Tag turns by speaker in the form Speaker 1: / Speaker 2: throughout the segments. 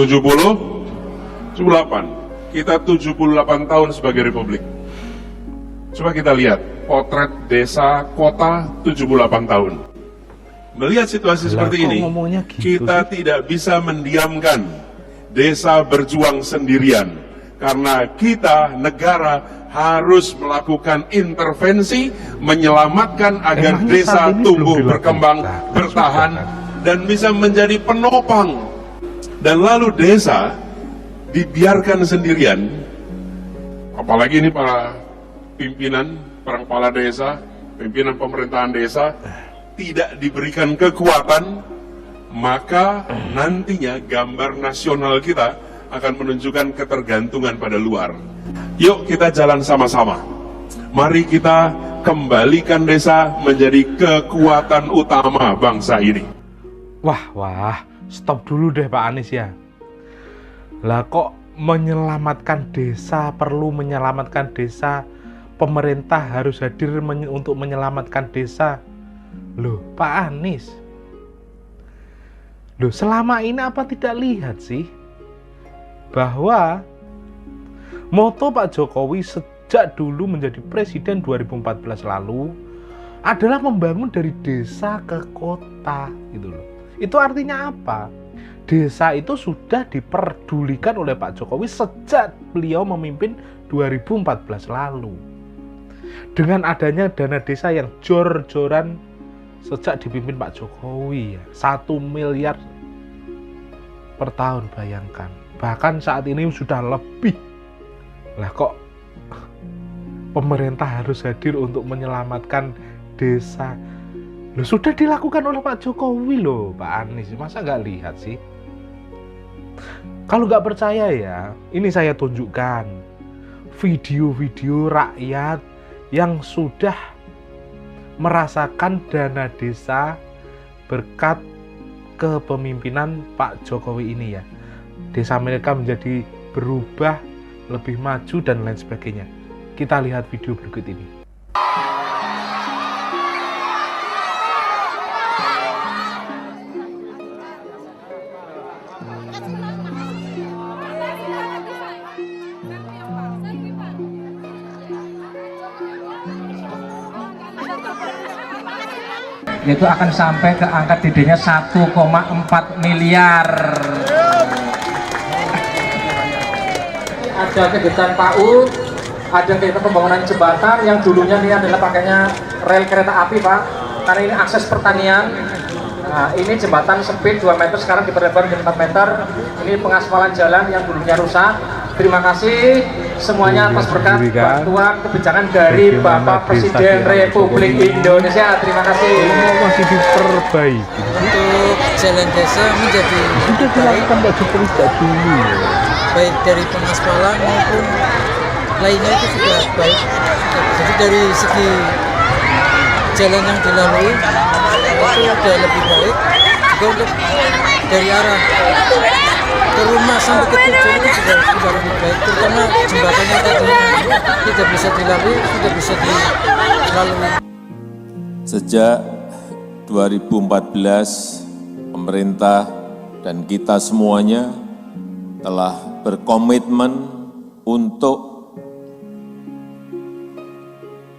Speaker 1: 78. Kita 78 tahun sebagai republik. Coba kita lihat potret desa kota 78 tahun. Melihat situasi seperti ini, kita tidak bisa mendiamkan desa berjuang sendirian. Karena kita, negara, harus melakukan intervensi, menyelamatkan agar desa tumbuh, berkembang, bertahan, dan bisa menjadi penopang. Dan lalu desa dibiarkan sendirian, apalagi ini para pimpinan, para kepala desa, pimpinan pemerintahan desa, tidak diberikan kekuatan, maka nantinya gambar nasional kita akan menunjukkan ketergantungan pada luar. Yuk kita jalan sama-sama. Mari kita kembalikan desa menjadi kekuatan utama bangsa ini.
Speaker 2: Wah, stop dulu deh Pak Anies ya. Lah kok menyelamatkan desa, perlu menyelamatkan desa, pemerintah harus hadir untuk menyelamatkan desa. Loh Pak Anies, loh selama ini apa tidak lihat sih bahwa moto Pak Jokowi sejak dulu menjadi presiden 2014 lalu adalah membangun dari desa ke kota gitu loh. Itu artinya apa? Desa itu sudah diperdulikan oleh Pak Jokowi sejak beliau memimpin 2014 lalu. Dengan adanya dana desa yang jor-joran sejak dipimpin Pak Jokowi ya, 1 miliar per tahun, bayangkan. Bahkan saat ini sudah lebih. Lah kok pemerintah harus hadir untuk menyelamatkan desa? Loh sudah dilakukan oleh Pak Jokowi loh Pak Anies, masa nggak lihat sih? Kalau nggak percaya ya, ini saya tunjukkan video-video rakyat yang sudah merasakan dana desa berkat kepemimpinan Pak Jokowi ini ya. Desa mereka menjadi berubah, lebih maju dan lain sebagainya. Kita lihat video berikut ini.
Speaker 3: Itu akan sampai ke angka DD-nya 1,4 miliar. Ada kegiatan PAUD, ada kegiatan pembangunan jembatan yang dulunya ini adalah pakainya rel kereta api Pak, karena ini akses pertanian. Nah, ini jembatan sempit 2 meter, sekarang diperlebar menjadi 4 meter. Ini pengaspalan jalan yang dulunya rusak. Terima kasih semuanya atas berkat bantuan kebijakan dari Bapak Presiden Republik Indonesia. Terima kasih.
Speaker 2: Masih diperbaiki.
Speaker 4: Untuk jalan desa menjadi
Speaker 2: sudah dilakukan Pak Jokowi sejak dulu.
Speaker 4: Baik dari pengaspalan maupun lainnya itu sudah baik. Jadi dari segi jalan yang dilalui itu sudah lebih baik. Juga untuk dari arah ke rumah sampai ke tujuan itu sudah lebih baik. Terutama jembatannya tadi tidak bisa dilalui, sudah bisa dilalui.
Speaker 5: Sejak 2014, pemerintah dan kita semuanya telah berkomitmen untuk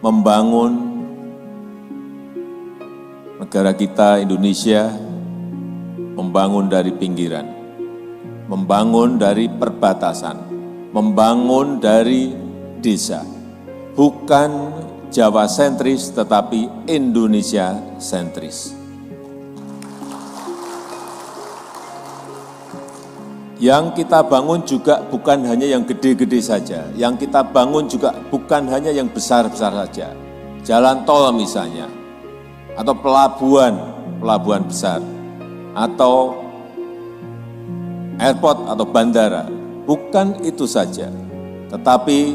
Speaker 5: membangun negara kita Indonesia, membangun dari pinggiran, membangun dari perbatasan, membangun dari desa. Bukan Jawa sentris tetapi Indonesia sentris. Yang kita bangun juga bukan hanya yang gede-gede saja, yang kita bangun juga bukan hanya yang besar-besar saja. Jalan tol misalnya, atau pelabuhan besar, atau airport atau bandara. Bukan itu saja, tetapi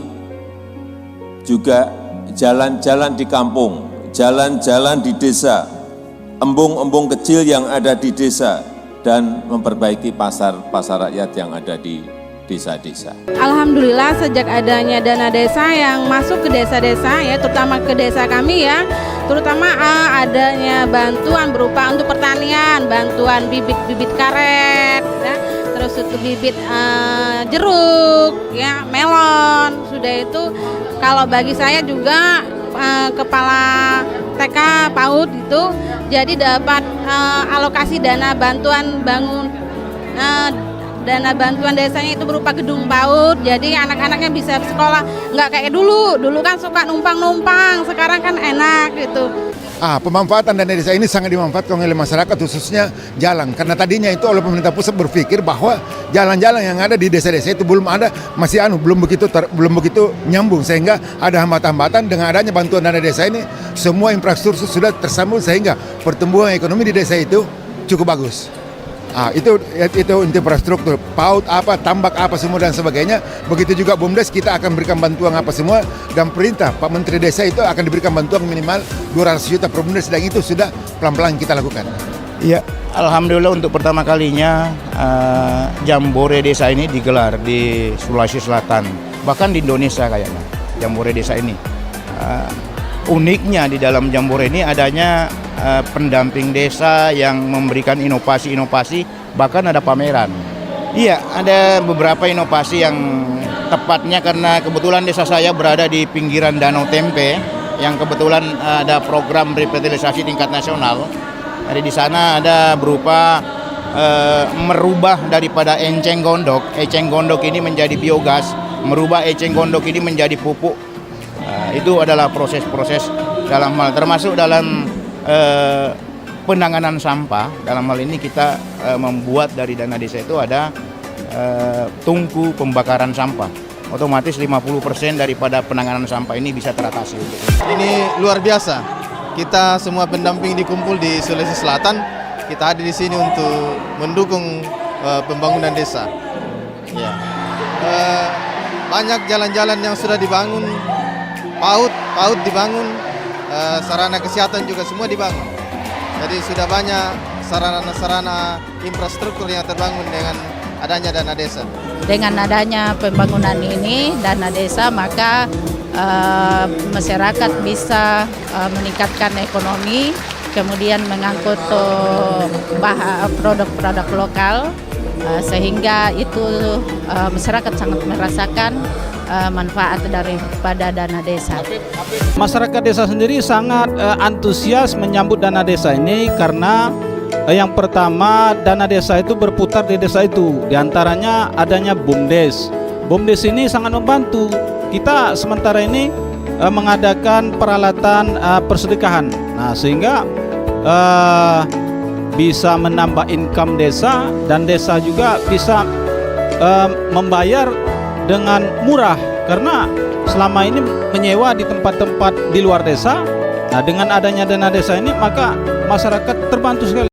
Speaker 5: juga jalan-jalan di kampung, jalan-jalan di desa, embung-embung kecil yang ada di desa, dan memperbaiki pasar-pasar rakyat yang ada di desa-desa.
Speaker 6: Alhamdulillah sejak adanya dana desa yang masuk ke desa-desa ya, terutama ke desa kami ya, terutama adanya bantuan berupa untuk pertanian, bantuan bibit-bibit karet ya, terus terus itu bibit jeruk, ya melon. Sudah itu kalau bagi saya juga kepala TK PAUD itu jadi dapat alokasi dana bantuan dana bantuan desanya itu berupa gedung PAUD, jadi anak-anaknya bisa sekolah nggak kayak dulu kan suka numpang-numpang, sekarang kan enak gitu.
Speaker 7: Pemanfaatan dana desa ini sangat dimanfaatkan oleh masyarakat, khususnya jalan. Karena tadinya itu oleh pemerintah pusat berpikir bahwa jalan-jalan yang ada di desa-desa itu belum begitu nyambung, sehingga ada hambatan-hambatan. Dengan adanya bantuan dana desa ini, semua infrastruktur sudah tersambung sehingga pertumbuhan ekonomi di desa itu cukup bagus. Itu infrastruktur, PAUD tambak semua dan sebagainya. Begitu juga BUMDes, kita akan berikan bantuan semua, dan perintah Pak Menteri Desa itu akan diberikan bantuan minimal 200 juta per BUMDes, dan itu sudah pelan-pelan kita lakukan.
Speaker 8: Ya, alhamdulillah untuk pertama kalinya Jambore Desa ini digelar di Sulawesi Selatan, bahkan di Indonesia kayaknya Jambore Desa ini. Uniknya di dalam Jambore ini adanya pendamping desa yang memberikan inovasi-inovasi, bahkan ada pameran. Iya, ada beberapa inovasi yang tepatnya karena kebetulan desa saya berada di pinggiran Danau Tempe, yang kebetulan ada program revitalisasi tingkat nasional. Jadi di sana ada berupa merubah daripada eceng gondok ini menjadi biogas, merubah eceng gondok ini menjadi pupuk. Itu adalah proses-proses dalam hal termasuk dalam penanganan sampah. Dalam hal ini kita membuat dari dana desa itu ada tungku pembakaran sampah. Otomatis 50% daripada penanganan sampah ini bisa teratasi.
Speaker 9: Ini luar biasa. Kita semua pendamping dikumpul di Sulawesi Selatan. Kita hadir di sini untuk mendukung pembangunan desa. Ya. Banyak jalan-jalan yang sudah dibangun, PAUD dibangun, sarana kesehatan juga semua dibangun. Jadi sudah banyak sarana-sarana infrastruktur yang terbangun dengan adanya dana desa.
Speaker 10: Dengan adanya pembangunan ini, dana desa, maka masyarakat bisa meningkatkan ekonomi, kemudian mengangkut produk-produk lokal, sehingga itu masyarakat sangat merasakan manfaat daripada dana desa.
Speaker 11: Masyarakat desa sendiri sangat antusias menyambut dana desa ini karena yang pertama, dana desa itu berputar di desa itu. Di antaranya adanya BUMDes. BUMDes ini sangat membantu. Kita sementara ini mengadakan peralatan persedekahan. Nah, sehingga bisa menambah income desa, dan desa juga bisa membayar dengan murah karena selama ini menyewa di tempat-tempat di luar desa. Nah, dengan adanya dana desa ini maka masyarakat terbantu sekali.